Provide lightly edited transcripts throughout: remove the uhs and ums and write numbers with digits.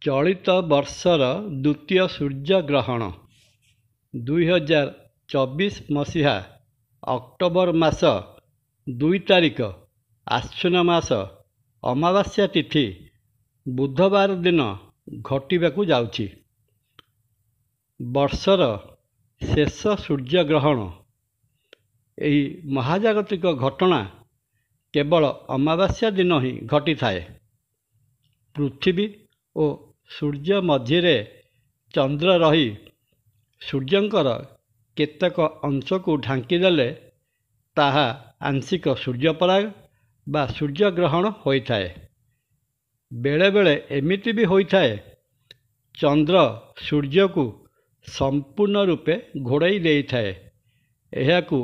ଚଳିତ ବର୍ଷର ଦ୍ୱିତୀୟ ସୂର୍ଯ୍ୟଗ୍ରହଣ 2024 ମସିହା ଅକ୍ଟୋବର ମାସ 2 ତାରିଖ ଆଶ୍ୱିନ ମାସ ଅମାବାସ୍ୟା ତିଥି ବୁଧବାର ଦିନ ଘଟିବାକୁ ଯାଉଛି। ବର୍ଷର ଶେଷ ସୂର୍ଯ୍ୟଗ୍ରହଣ। ଏହି ମହାଜାଗତିକ ଘଟଣା କେବଳ ଅମାବାସ୍ୟା ଦିନ ହିଁ ଘଟିଥାଏ। ପୃଥିବୀ ଓ ସୂର୍ଯ୍ୟ ମଝିରେ ଚନ୍ଦ୍ର ରହି ସୂର୍ଯ୍ୟଙ୍କର କେତେକ ଅଂଶକୁ ଢାଙ୍କିଦେଲେ ତାହା ଆଂଶିକ ସୂର୍ଯ୍ୟପରାଗ ବା ସୂର୍ଯ୍ୟଗ୍ରହଣ ହୋଇଥାଏ। ବେଳେବେଳେ ଏମିତି ବି ହୋଇଥାଏ, ଚନ୍ଦ୍ର ସୂର୍ଯ୍ୟକୁ ସମ୍ପୂର୍ଣ୍ଣ ରୂପେ ଘୋଡ଼ାଇ ଦେଇଥାଏ। ଏହାକୁ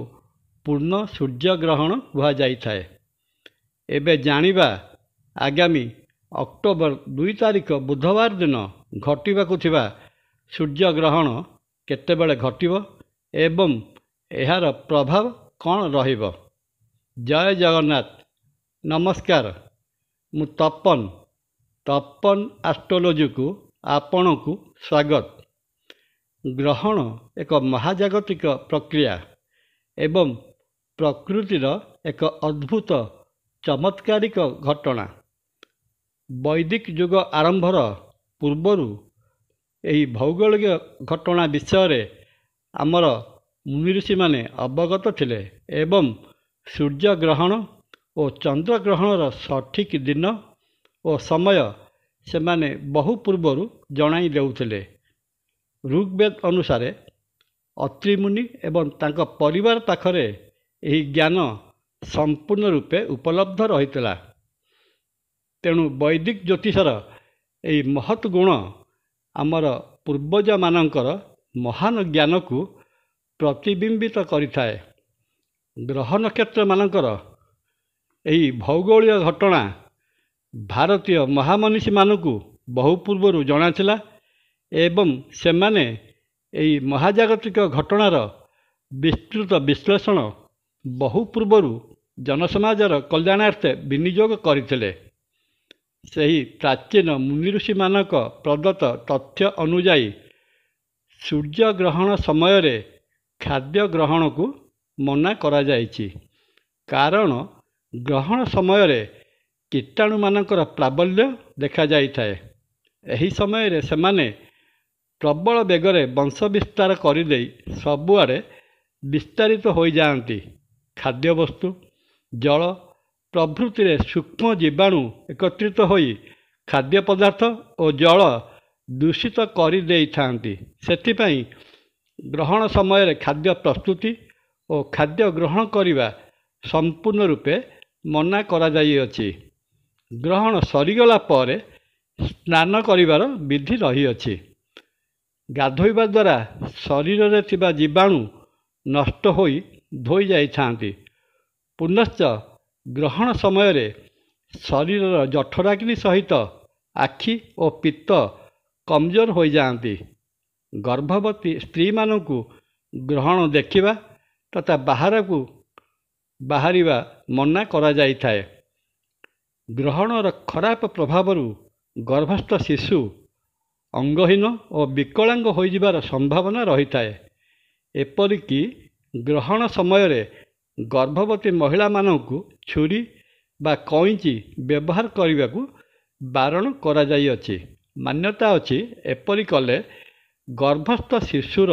ପୂର୍ଣ୍ଣ ସୂର୍ଯ୍ୟଗ୍ରହଣ କୁହାଯାଇଥାଏ। ଏବେ ଜାଣିବା ଆଗାମୀ ଅକ୍ଟୋବର 2 ତାରିଖ ବୁଧବାର ଦିନ ଘଟିବାକୁ ଥିବା ସୂର୍ଯ୍ୟଗ୍ରହଣ କେତେବେଳେ ଘଟିବ ଏବଂ ଏହାର ପ୍ରଭାବ କ'ଣ ରହିବ। ଜୟ ଜଗନ୍ନାଥ। ନମସ୍କାର। ମୁଁ ତପନ ଆଷ୍ଟ୍ରୋଲୋଜିକୁ ଆପଣଙ୍କୁ ସ୍ୱାଗତ। ଗ୍ରହଣ ଏକ ମହାଜାଗତିକ ପ୍ରକ୍ରିୟା ଏବଂ ପ୍ରକୃତିର ଏକ ଅଦ୍ଭୁତ ଚମତ୍କାରିକ ଘଟଣା। ବୈଦିକ ଯୁଗ ଆରମ୍ଭର ପୂର୍ବରୁ ଏହି ଭୌଗୋଳିକ ଘଟଣା ବିଷୟରେ ଆମର ମୁନିଋଷିମାନେ ଅବଗତ ଥିଲେ ଏବଂ ସୂର୍ଯ୍ୟଗ୍ରହଣ ଓ ଚନ୍ଦ୍ରଗ୍ରହଣର ସଠିକ୍ ଦିନ ଓ ସମୟ ସେମାନେ ବହୁ ପୂର୍ବରୁ ଜଣାଇ ଦେଉଥିଲେ। ଋଗ୍ବେଦ ଅନୁସାରେ ଅତ୍ରି ମୁନି ଏବଂ ତାଙ୍କ ପରିବାର ପାଖରେ ଏହି ଜ୍ଞାନ ସମ୍ପୂର୍ଣ୍ଣ ରୂପେ ଉପଲବ୍ଧ ରହିଥିଲା। ତେଣୁ ବୈଦିକ ଜ୍ୟୋତିଷର ଏହି ମହତ୍ ଗୁଣ ଆମର ପୂର୍ବଜମାନଙ୍କର ମହାନ ଜ୍ଞାନକୁ ପ୍ରତିବିମ୍ବିତ କରିଥାଏ। ଗ୍ରହ ନକ୍ଷତ୍ରମାନଙ୍କର ଏହି ଭୌଗୋଳିକ ଘଟଣା ଭାରତୀୟ ମହାମନୀଷୀମାନଙ୍କୁ ବହୁ ପୂର୍ବରୁ ଜଣାଥିଲା ଏବଂ ସେମାନେ ଏହି ମହାଜାଗତିକ ଘଟଣାର ବିସ୍ତୃତ ବିଶ୍ଳେଷଣ ବହୁ ପୂର୍ବରୁ ଜନସମାଜର କଲ୍ୟାଣାର୍ଥେ ବିନିଯୋଗ କରିଥିଲେ। ସେହି ପ୍ରାଚୀନ ମୁନିଋଷିମାନଙ୍କ ପ୍ରଦତ୍ତ ତଥ୍ୟ ଅନୁଯାୟୀ ସୂର୍ଯ୍ୟଗ୍ରହଣ ସମୟରେ ଖାଦ୍ୟ ଗ୍ରହଣକୁ ମନା କରାଯାଇଛି, କାରଣ ଗ୍ରହଣ ସମୟରେ କୀଟାଣୁମାନଙ୍କର ପ୍ରାବଲ୍ୟ ଦେଖାଯାଇଥାଏ। ଏହି ସମୟରେ ସେମାନେ ପ୍ରବଳ ବେଗରେ ବଂଶ ବିସ୍ତାର କରିଦେଇ ସବୁଆଡ଼େ ବିସ୍ତାରିତ ହୋଇଯାଆନ୍ତି। ଖାଦ୍ୟବସ୍ତୁ, ଜଳ ପ୍ରଭୃତିରେ ସୂକ୍ଷ୍ମ ଜୀବାଣୁ ଏକତ୍ରିତ ହୋଇ ଖାଦ୍ୟ ପଦାର୍ଥ ଓ ଜଳ ଦୂଷିତ କରିଦେଇଥାନ୍ତି। ସେଥିପାଇଁ ଗ୍ରହଣ ସମୟରେ ଖାଦ୍ୟ ପ୍ରସ୍ତୁତି ଓ ଖାଦ୍ୟ ଗ୍ରହଣ କରିବା ସମ୍ପୂର୍ଣ୍ଣ ରୂପେ ମନା କରାଯାଇଅଛି। ଗ୍ରହଣ ସରିଗଲା ପରେ ସ୍ନାନ କରିବାର ବିଧି ରହିଅଛି। ଗାଧୋଇବା ଦ୍ୱାରା ଶରୀରରେ ଥିବା ଜୀବାଣୁ ନଷ୍ଟ ହୋଇ ଧୋଇ ଯାଇଥାନ୍ତି। ପୁନଶ୍ଚ ଗ୍ରହଣ ସମୟରେ ଶରୀରର ଜଠରାଗ୍ନି ସହିତ ଆଖି ଓ ପିତ୍ତ କମଜୋର ହୋଇଯାଆନ୍ତି। ଗର୍ଭବତୀ ସ୍ତ୍ରୀମାନଙ୍କୁ ଗ୍ରହଣ ଦେଖିବା ତଥା ବାହାରକୁ ବାହାରିବା ମନା କରାଯାଇଥାଏ। ଗ୍ରହଣର ଖରାପ ପ୍ରଭାବରୁ ଗର୍ଭସ୍ଥ ଶିଶୁ ଅଙ୍ଗହୀନ ଓ ବିକଳାଙ୍ଗ ହୋଇଯିବାର ସମ୍ଭାବନା ରହିଥାଏ। ଏପରିକି ଗ୍ରହଣ ସମୟରେ ଗର୍ଭବତୀ ମହିଳାମାନଙ୍କୁ ଛୁରୀ ବା କଇଁଚି ବ୍ୟବହାର କରିବାକୁ ବାରଣ କରାଯାଇଅଛି। ମାନ୍ୟତା ଅଛି, ଏପରି କଲେ ଗର୍ଭସ୍ଥ ଶିଶୁର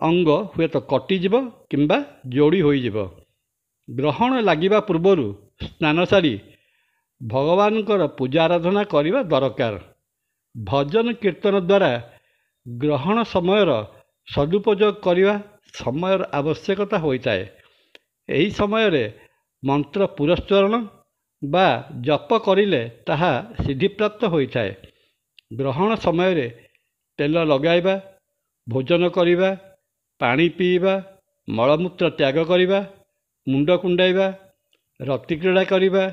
ଅଙ୍ଗ ହୁଏତ କଟିଯିବ କିମ୍ବା ଯୋଡ଼ି ହୋଇଯିବ। ଗ୍ରହଣ ଲାଗିବା ପୂର୍ବରୁ ସ୍ନାନ ସାରି ଭଗବାନଙ୍କର ପୂଜା ଆରାଧନା କରିବା ଦରକାର। ଭଜନ କୀର୍ତ୍ତନ ଦ୍ୱାରା ଗ୍ରହଣ ସମୟର ସଦୁପଯୋଗ କରିବା ସମୟର ଆବଶ୍ୟକତା ହୋଇଥାଏ। ଏହି ସମୟରେ ମନ୍ତ୍ର ପୁରସ୍ଚରଣ ବା ଜପ କରିଲେ ତାହା ସିଦ୍ଧିପ୍ରାପ୍ତ ହୋଇଥାଏ। ଗ୍ରହଣ ସମୟରେ ତେଲ ଲଗାଇବା, ଭୋଜନ କରିବା, ପାଣି ପିଇବା, ମଳମୂତ୍ର ତ୍ୟାଗ କରିବା, ମୁଣ୍ଡ କୁଣ୍ଡାଇବା, ରତିକ୍ରୀଡ଼ା କରିବା,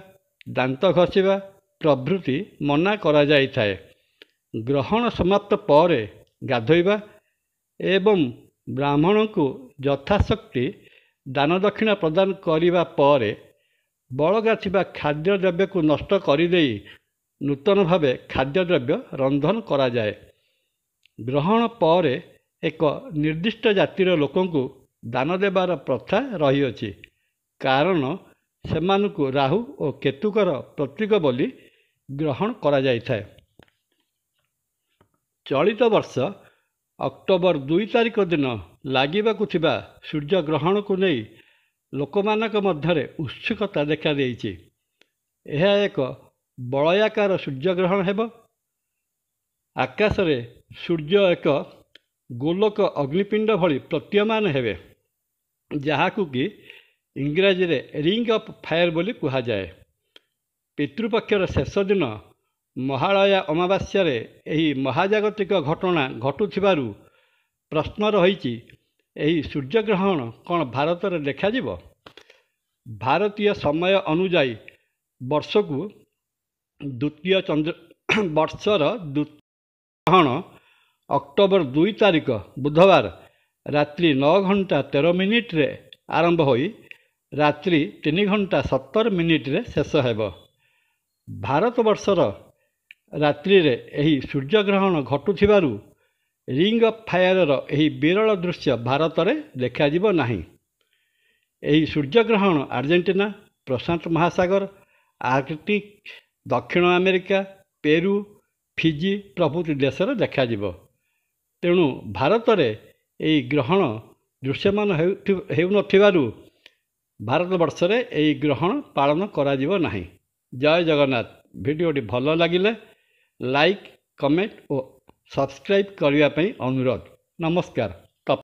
ଦାନ୍ତ ଘଷିବା ପ୍ରଭୃତି ମନା କରାଯାଇଥାଏ। ଗ୍ରହଣ ସମାପ୍ତ ପରେ ଗାଧୋଇବା ଏବଂ ବ୍ରାହ୍ମଣଙ୍କୁ ଯଥାଶକ୍ତି ଦାନ ଦକ୍ଷିଣା ପ୍ରଦାନ କରିବା ପରେ ବଳକା ଥିବା ଖାଦ୍ୟଦ୍ରବ୍ୟକୁ ନଷ୍ଟ କରିଦେଇ ନୂତନ ଭାବେ ଖାଦ୍ୟଦ୍ରବ୍ୟ ରନ୍ଧନ କରାଯାଏ। ଗ୍ରହଣ ପରେ ଏକ ନିର୍ଦ୍ଦିଷ୍ଟ ଜାତିର ଲୋକଙ୍କୁ ଦାନ ଦେବାର ପ୍ରଥା ରହିଅଛି, କାରଣ ସେମାନଙ୍କୁ ରାହୁ ଓ କେତୁଙ୍କର ପ୍ରତୀକ ବୋଲି ଗ୍ରହଣ କରାଯାଇଥାଏ। ଚଳିତ ବର୍ଷ ଅକ୍ଟୋବର 2 ତାରିଖ ଦିନ ଲାଗିବାକୁ ଥିବା ସୂର୍ଯ୍ୟଗ୍ରହଣକୁ ନେଇ ଲୋକମାନଙ୍କ ମଧ୍ୟରେ ଉତ୍ସୁକତା ଦେଖାଦେଇଛି। ଏହା ଏକ ବଳୟାକାର ସୂର୍ଯ୍ୟଗ୍ରହଣ ହେବ। ଆକାଶରେ ସୂର୍ଯ୍ୟ ଏକ ଗୋଲକ ଅଗ୍ନିପିଣ୍ଡ ଭଳି ପ୍ରତୀୟମାନ ହେବେ, ଯାହାକୁ କି ଇଂରାଜୀରେ ରିଙ୍ଗ ଅଫ୍ ଫାୟାର ବୋଲି କୁହାଯାଏ। ପିତୃପକ୍ଷର ଶେଷ ଦିନ ମହାଳୟା ଅମାବାସ୍ୟାରେ ଏହି ମହାଜାଗତିକ ଘଟଣା ଘଟୁଥିବାରୁ ପ୍ରଶ୍ନ ରହିଛି, ଏହି ସୂର୍ଯ୍ୟଗ୍ରହଣ କ'ଣ ଭାରତରେ ଦେଖାଯିବ? ଭାରତୀୟ ସମୟ ଅନୁଯାୟୀ ବର୍ଷର ଦ୍ୱିତୀୟ ଗ୍ରହଣ ଅକ୍ଟୋବର 2 ତାରିଖ ବୁଧବାର ରାତ୍ରି 9:13 ଆରମ୍ଭ ହୋଇ ରାତ୍ରି 3:17 ଶେଷ ହେବ। ଭାରତବର୍ଷର ରାତ୍ରିରେ ଏହି ସୂର୍ଯ୍ୟଗ୍ରହଣ ଘଟୁଥିବାରୁ ରିଙ୍ଗ ଅଫ୍ ଫାୟାରର ଏହି ବିରଳ ଦୃଶ୍ୟ ଭାରତରେ ଦେଖାଯିବ ନାହିଁ। ଏହି ସୂର୍ଯ୍ୟଗ୍ରହଣ ଆର୍ଜେଣ୍ଟିନା, ପ୍ରଶାନ୍ତ ମହାସାଗର, ଆର୍କଟିକ୍, ଦକ୍ଷିଣ ଆମେରିକା, ପେରୁ, ଫିଜି ପ୍ରଭୃତି ଦେଶରେ ଦେଖାଯିବ। ତେଣୁ ଭାରତରେ ଏହି ଗ୍ରହଣ ଦୃଶ୍ୟମାନ ହେଉନଥିବାରୁ ଭାରତବର୍ଷରେ ଏହି ଗ୍ରହଣ ପାଳନ କରାଯିବ ନାହିଁ। ଜୟ ଜଗନ୍ନାଥ। ଭିଡ଼ିଓଟି ଭଲ ଲାଗିଲେ ଲାଇକ୍, କମେଣ୍ଟ ଓ ସବସ୍କ୍ରାଇବ୍ କରିବା ପାଇଁ ଅନୁରୋଧ। ନମସ୍କାର।